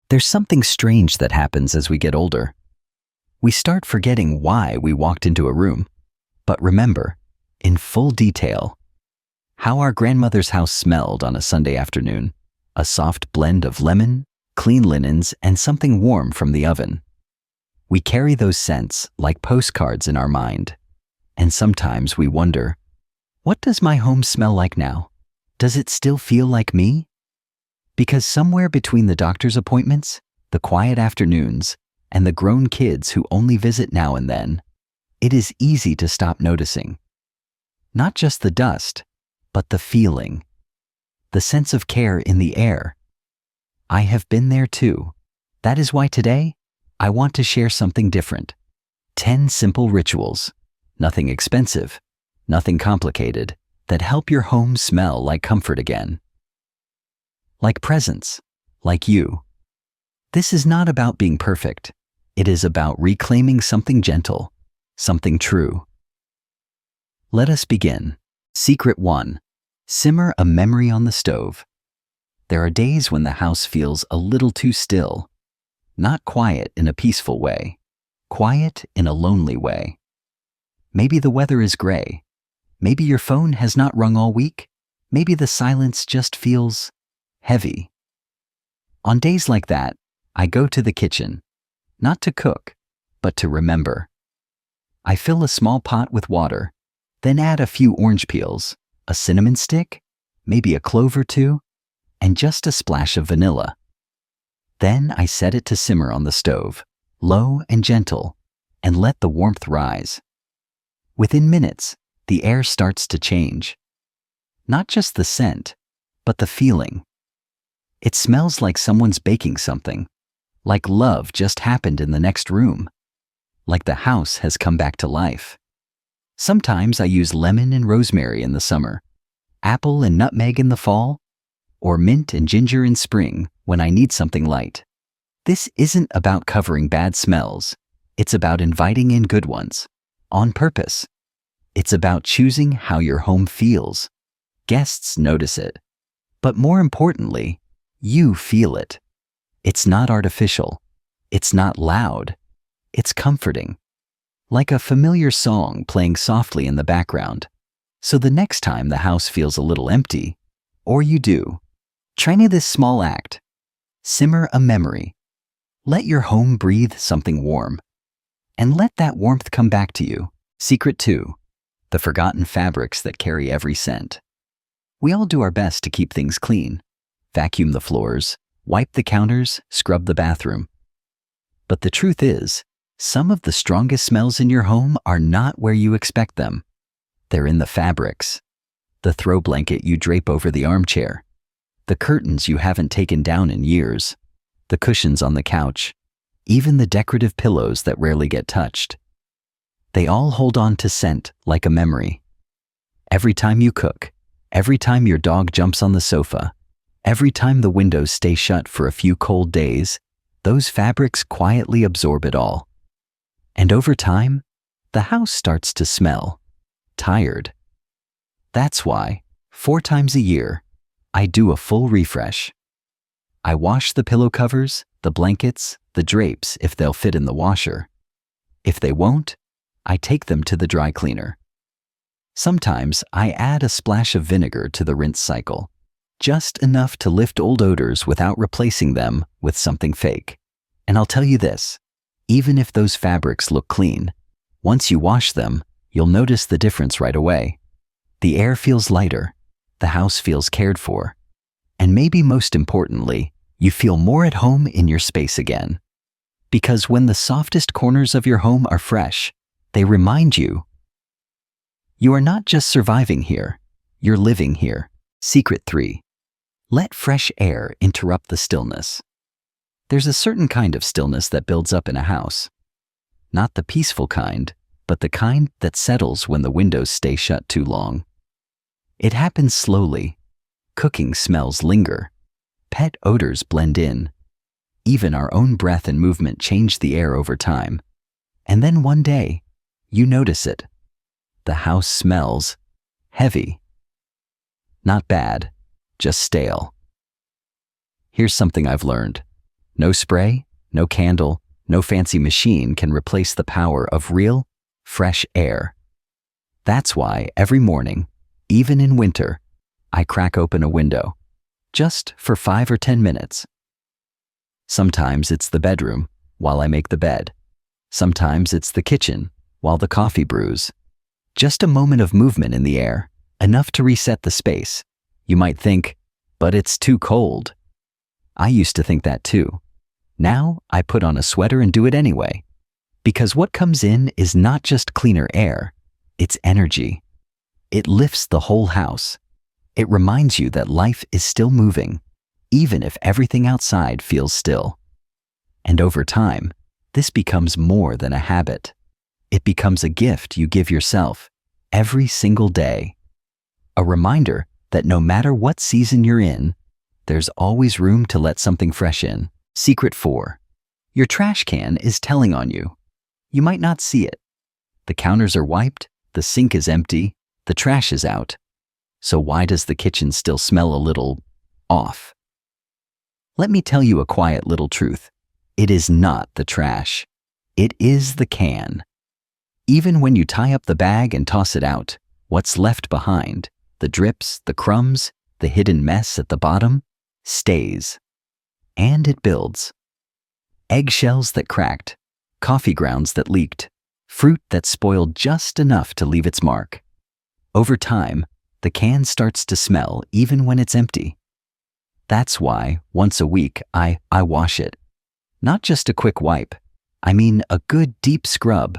There's something strange that happens as we get older. We start forgetting why we walked into a room, but remember, in full detail, how our grandmother's house smelled on a Sunday afternoon, a soft blend of lemon, clean linens, and something warm from the oven. We carry those scents like postcards in our mind, and sometimes we wonder, what does my home smell like now? Does it still feel like me? Because somewhere between the doctor's appointments, the quiet afternoons, and the grown kids who only visit now and then, it is easy to stop noticing. Not just the dust, but the feeling, the sense of care in the air. I have been there too. That is why today, I want to share something different. 10 simple rituals, nothing expensive, nothing complicated, that help your home smell like comfort again. Like presents, like you. This is not about being perfect. It is about reclaiming something gentle, something true. Let us begin. Secret 1. Simmer a memory on the stove. There are days when the house feels a little too still. Not quiet in a peaceful way, quiet in a lonely way. Maybe the weather is gray. Maybe your phone has not rung all week. Maybe the silence just feels heavy. On days like that, I go to the kitchen, not to cook, but to remember. I fill a small pot with water, then add a few orange peels, a cinnamon stick, maybe a clove or two, and just a splash of vanilla. Then I set it to simmer on the stove, low and gentle, and let the warmth rise. Within minutes, the air starts to change. Not just the scent, but the feeling. It smells like someone's baking something, like love just happened in the next room, like the house has come back to life. Sometimes I use lemon and rosemary in the summer, apple and nutmeg in the fall, or mint and ginger in spring when I need something light. This isn't about covering bad smells. It's about inviting in good ones, on purpose. It's about choosing how your home feels. Guests notice it, but more importantly, you feel it. It's not artificial. It's not loud. It's comforting. Like a familiar song playing softly in the background. So the next time the house feels a little empty, or you do, try this small act. Simmer a memory. Let your home breathe something warm. And let that warmth come back to you. Secret 2. The forgotten fabrics that carry every scent. We all do our best to keep things clean. Vacuum the floors, wipe the counters, scrub the bathroom. But the truth is, some of the strongest smells in your home are not where you expect them. They're in the fabrics. The throw blanket you drape over the armchair. The curtains you haven't taken down in years. The cushions on the couch. Even the decorative pillows that rarely get touched. They all hold on to scent like a memory. Every time you cook, every time your dog jumps on the sofa, every time the windows stay shut for a few cold days, those fabrics quietly absorb it all. And over time, the house starts to smell tired. That's why, 4 times a year, I do a full refresh. I wash the pillow covers, the blankets, the drapes if they'll fit in the washer. If they won't, I take them to the dry cleaner. Sometimes I add a splash of vinegar to the rinse cycle, just enough to lift old odors without replacing them with something fake. And I'll tell you this, even if those fabrics look clean, once you wash them, you'll notice the difference right away. The air feels lighter, the house feels cared for, and maybe most importantly, you feel more at home in your space again. Because when the softest corners of your home are fresh, they remind you, you are not just surviving here, you're living here. Secret 3. Let fresh air interrupt the stillness. There's a certain kind of stillness that builds up in a house. Not the peaceful kind, but the kind that settles when the windows stay shut too long. It happens slowly. Cooking smells linger. Pet odors blend in. Even our own breath and movement change the air over time. And then one day, you notice it. The house smells heavy. Not bad, just stale. Here's something I've learned. No spray, no candle, no fancy machine can replace the power of real, fresh air. That's why every morning, even in winter, I crack open a window, just for 5 or 10 minutes. Sometimes it's the bedroom, while I make the bed. Sometimes it's the kitchen, while the coffee brews. Just a moment of movement in the air, enough to reset the space. You might think, but it's too cold. I used to think that too. Now I put on a sweater and do it anyway. Because what comes in is not just cleaner air, it's energy. It lifts the whole house. It reminds you that life is still moving, even if everything outside feels still. And over time, this becomes more than a habit. It becomes a gift you give yourself every single day. A reminder that no matter what season you're in, there's always room to let something fresh in. Secret 4. Your trash can is telling on you. You might not see it. The counters are wiped, the sink is empty, the trash is out. So why does the kitchen still smell a little off? Let me tell you a quiet little truth. It is not the trash. It is the can. Even when you tie up the bag and toss it out, what's left behind, the drips, the crumbs, the hidden mess at the bottom, stays. And it builds. Eggshells that cracked, coffee grounds that leaked, fruit that spoiled just enough to leave its mark. Over time, the can starts to smell even when it's empty. That's why, once a week, I wash it. Not just a quick wipe. I mean a good deep scrub.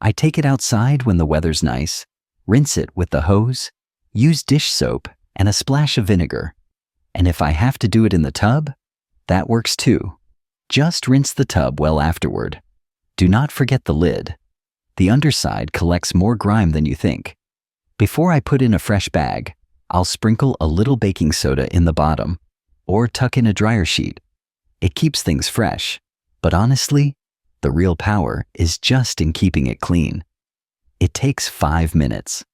I take it outside when the weather's nice, rinse it with the hose, use dish soap and a splash of vinegar. And if I have to do it in the tub, that works too. Just rinse the tub well afterward. Do not forget the lid. The underside collects more grime than you think. Before I put in a fresh bag, I'll sprinkle a little baking soda in the bottom, or tuck in a dryer sheet. It keeps things fresh, but honestly, the real power is just in keeping it clean. It takes 5 minutes.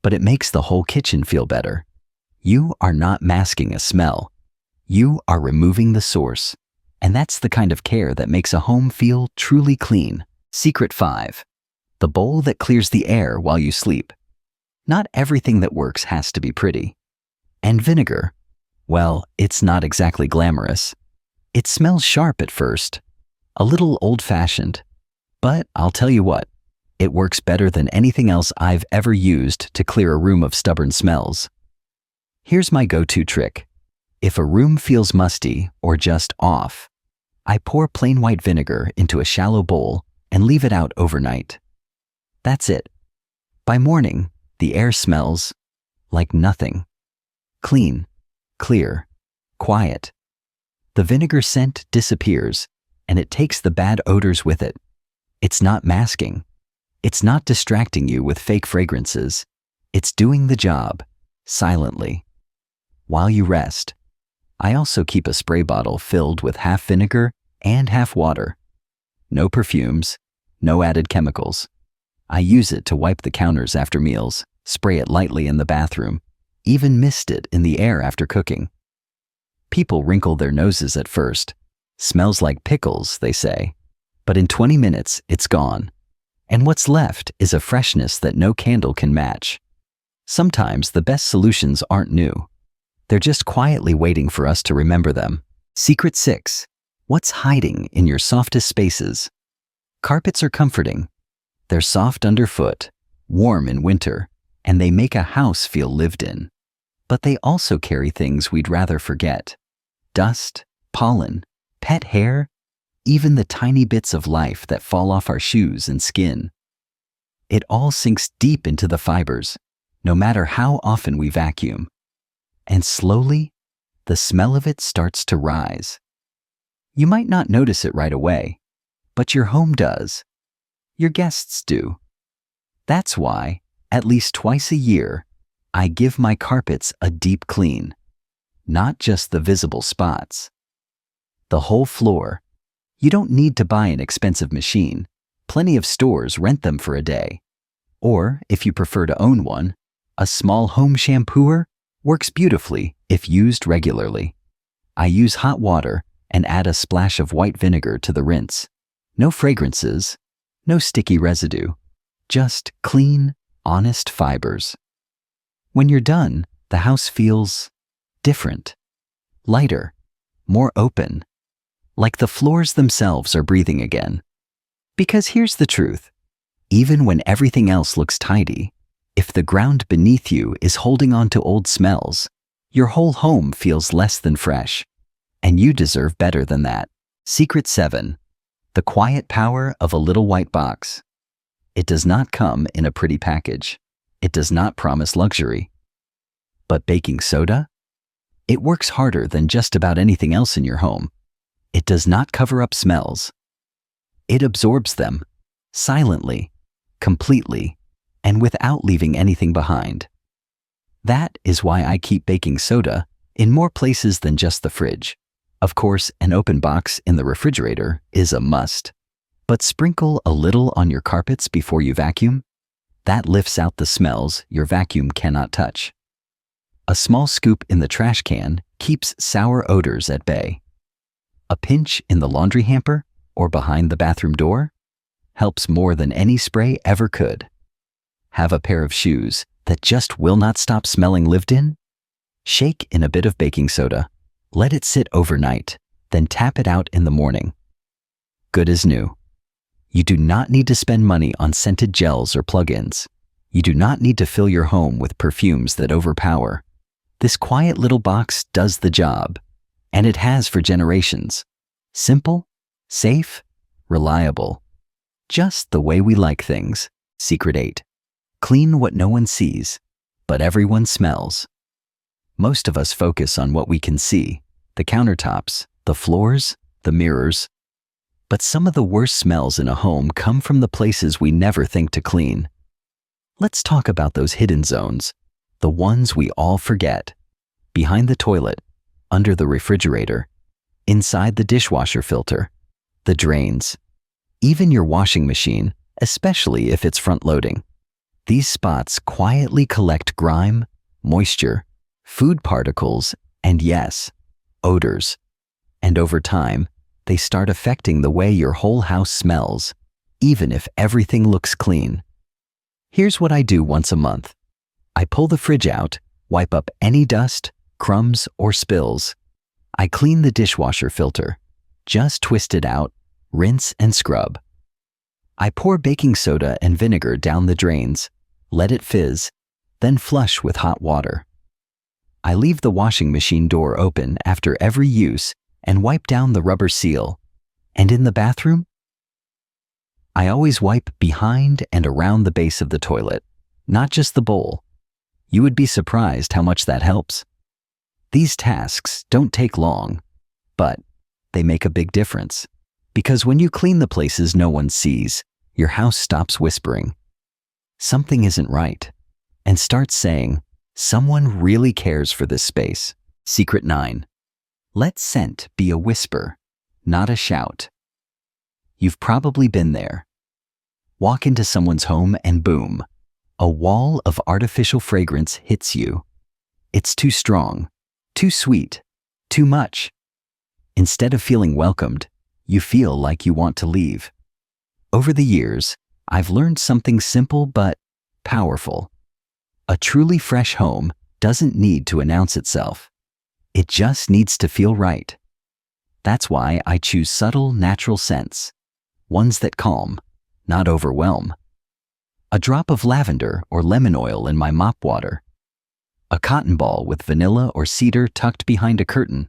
But it makes the whole kitchen feel better. You are not masking a smell. You are removing the source. And that's the kind of care that makes a home feel truly clean. Secret 5. The bowl that clears the air while you sleep. Not everything that works has to be pretty. And vinegar, well, it's not exactly glamorous. It smells sharp at first, a little old-fashioned. But I'll tell you what, it works better than anything else I've ever used to clear a room of stubborn smells. Here's my go-to trick. If a room feels musty or just off, I pour plain white vinegar into a shallow bowl and leave it out overnight. That's it. By morning, the air smells like nothing. Clean, clear, quiet. The vinegar scent disappears, and it takes the bad odors with it. It's not masking. It's not distracting you with fake fragrances. It's doing the job, silently. While you rest, I also keep a spray bottle filled with half vinegar and half water. No perfumes, no added chemicals. I use it to wipe the counters after meals, spray it lightly in the bathroom, even mist it in the air after cooking. People wrinkle their noses at first. Smells like pickles, they say. But in 20 minutes, it's gone. And what's left is a freshness that no candle can match. Sometimes the best solutions aren't new. They're just quietly waiting for us to remember them. Secret 6. What's hiding in your softest spaces? Carpets are comforting. They're soft underfoot, warm in winter, and they make a house feel lived in. But they also carry things we'd rather forget. Dust, pollen, pet hair, even the tiny bits of life that fall off our shoes and skin. It all sinks deep into the fibers, no matter how often we vacuum. And slowly, the smell of it starts to rise. You might not notice it right away, but your home does. Your guests do. That's why, at least twice a year, I give my carpets a deep clean. Not just the visible spots. The whole floor. You don't need to buy an expensive machine. Plenty of stores rent them for a day. Or, if you prefer to own one, a small home shampooer works beautifully if used regularly. I use hot water and add a splash of white vinegar to the rinse. No fragrances, no sticky residue, just clean, honest fibers. When you're done, the house feels different, lighter, more open, like the floors themselves are breathing again. Because here's the truth, even when everything else looks tidy, if the ground beneath you is holding on to old smells, your whole home feels less than fresh, and you deserve better than that. Secret 7. The quiet power of a little white box. It does not come in a pretty package. It does not promise luxury. But baking soda? It works harder than just about anything else in your home. It does not cover up smells. It absorbs them, silently, completely, and without leaving anything behind. That is why I keep baking soda in more places than just the fridge. Of course, an open box in the refrigerator is a must. But sprinkle a little on your carpets before you vacuum. That lifts out the smells your vacuum cannot touch. A small scoop in the trash can keeps sour odors at bay. A pinch in the laundry hamper or behind the bathroom door helps more than any spray ever could. Have a pair of shoes that just will not stop smelling lived in? Shake in a bit of baking soda. Let it sit overnight, then tap it out in the morning. Good as new. You do not need to spend money on scented gels or plug-ins. You do not need to fill your home with perfumes that overpower. This quiet little box does the job, and it has for generations. Simple, safe, reliable. Just the way we like things. Secret 8. Clean what no one sees, but everyone smells. Most of us focus on what we can see, the countertops, the floors, the mirrors. But some of the worst smells in a home come from the places we never think to clean. Let's talk about those hidden zones, the ones we all forget. Behind the toilet, under the refrigerator, inside the dishwasher filter, the drains, even your washing machine, especially if it's front-loading. These spots quietly collect grime, moisture, food particles, and yes, odors. And over time, they start affecting the way your whole house smells, even if everything looks clean. Here's what I do once a month. I pull the fridge out, wipe up any dust, crumbs, or spills. I clean the dishwasher filter. Just twist it out, rinse and scrub. I pour baking soda and vinegar down the drains, let it fizz, then flush with hot water. I leave the washing machine door open after every use and wipe down the rubber seal. And in the bathroom? I always wipe behind and around the base of the toilet, not just the bowl. You would be surprised how much that helps. These tasks don't take long, but they make a big difference. Because when you clean the places no one sees, your house stops whispering, "Something isn't right," and starts saying, "Someone really cares for this space." Secret 9. Let scent be a whisper, not a shout. You've probably been there. Walk into someone's home and boom, a wall of artificial fragrance hits you. It's too strong, too sweet, too much. Instead of feeling welcomed, you feel like you want to leave. Over the years, I've learned something simple but powerful. A truly fresh home doesn't need to announce itself. It just needs to feel right. That's why I choose subtle, natural scents, ones that calm, not overwhelm. A drop of lavender or lemon oil in my mop water. A cotton ball with vanilla or cedar tucked behind a curtain.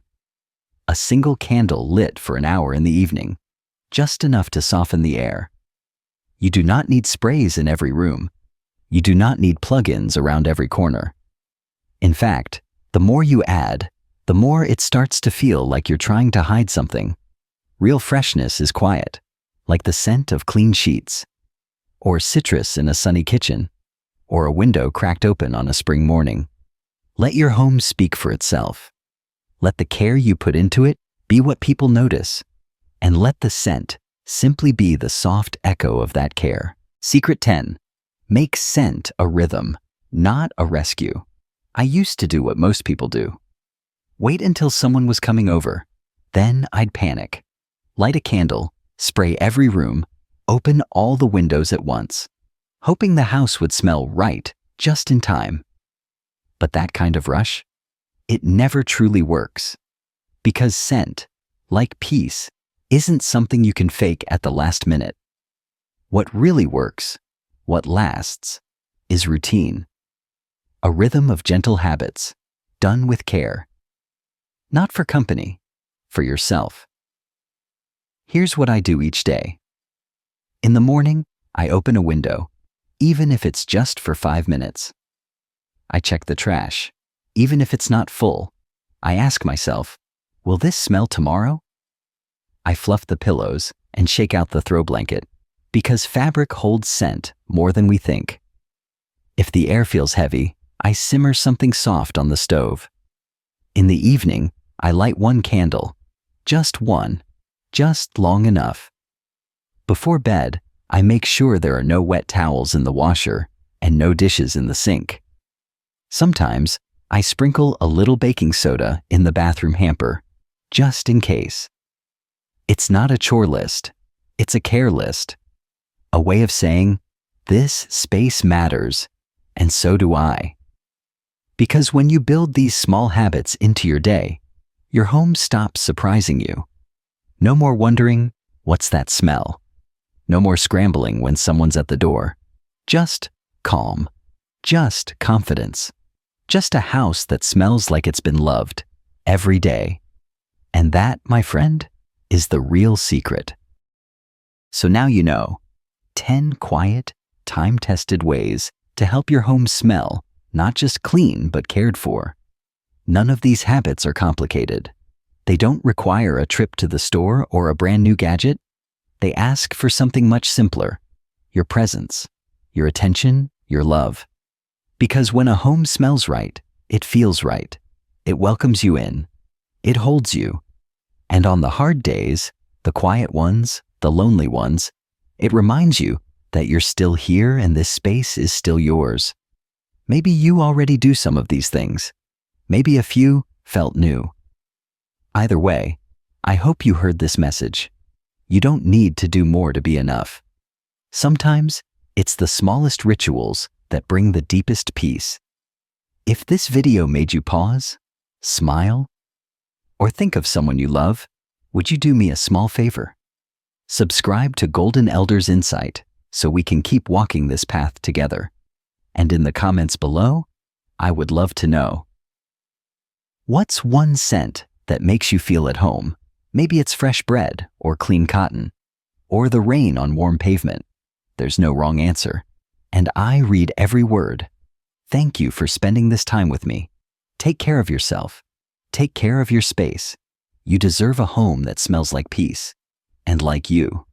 A single candle lit for an hour in the evening, just enough to soften the air. You do not need sprays in every room. You do not need plug-ins around every corner. In fact, the more you add, the more it starts to feel like you're trying to hide something. Real freshness is quiet, like the scent of clean sheets, or citrus in a sunny kitchen, or a window cracked open on a spring morning. Let your home speak for itself. Let the care you put into it be what people notice, and let the scent simply be the soft echo of that care. Secret 10. Make scent a rhythm, not a rescue. I used to do what most people do. Wait until someone was coming over, Then I'd panic. Light a candle, spray every room, open all the windows at once, hoping the house would smell right just in time. But that kind of rush? It never truly works. Because scent, like peace, isn't something you can fake at the last minute. What really works, what lasts, is routine. A rhythm of gentle habits, done with care. Not for company, for yourself. Here's what I do each day. In the morning, I open a window, even if it's just for 5 minutes. I check the trash, even if it's not full. I ask myself, will this smell tomorrow? I fluff the pillows and shake out the throw blanket, because fabric holds scent more than we think. If the air feels heavy, I simmer something soft on the stove. In the evening, I light one candle, just one, just long enough. Before bed, I make sure there are no wet towels in the washer and no dishes in the sink. Sometimes, I sprinkle a little baking soda in the bathroom hamper, just in case. It's not a chore list, it's a care list. A way of saying, this space matters, and so do I. Because when you build these small habits into your day, your home stops surprising you. No more wondering, what's that smell? No more scrambling when someone's at the door. Just calm. Just confidence. Just a house that smells like it's been loved every day. And that, my friend, is the real secret. So now you know 10 quiet, time-tested ways to help your home smell not just clean but cared for. None of these habits are complicated. They don't require a trip to the store or a brand new gadget. They ask for something much simpler: your presence, your attention, your love. Because when a home smells right, it feels right. It welcomes you in. It holds you. And on the hard days, the quiet ones, the lonely ones, it reminds you that you're still here and this space is still yours. Maybe you already do some of these things. Maybe a few felt new. Either way, I hope you heard this message. You don't need to do more to be enough. Sometimes, it's the smallest rituals that bring the deepest peace. If this video made you pause, smile, or think of someone you love, would you do me a small favor? Subscribe to Golden Elders Insight so we can keep walking this path together. And in the comments below, I would love to know. What's one scent that makes you feel at home? Maybe it's fresh bread or clean cotton, or the rain on warm pavement. There's no wrong answer. And I read every word. Thank you for spending this time with me. Take care of yourself. Take care of your space. You deserve a home that smells like peace and like you.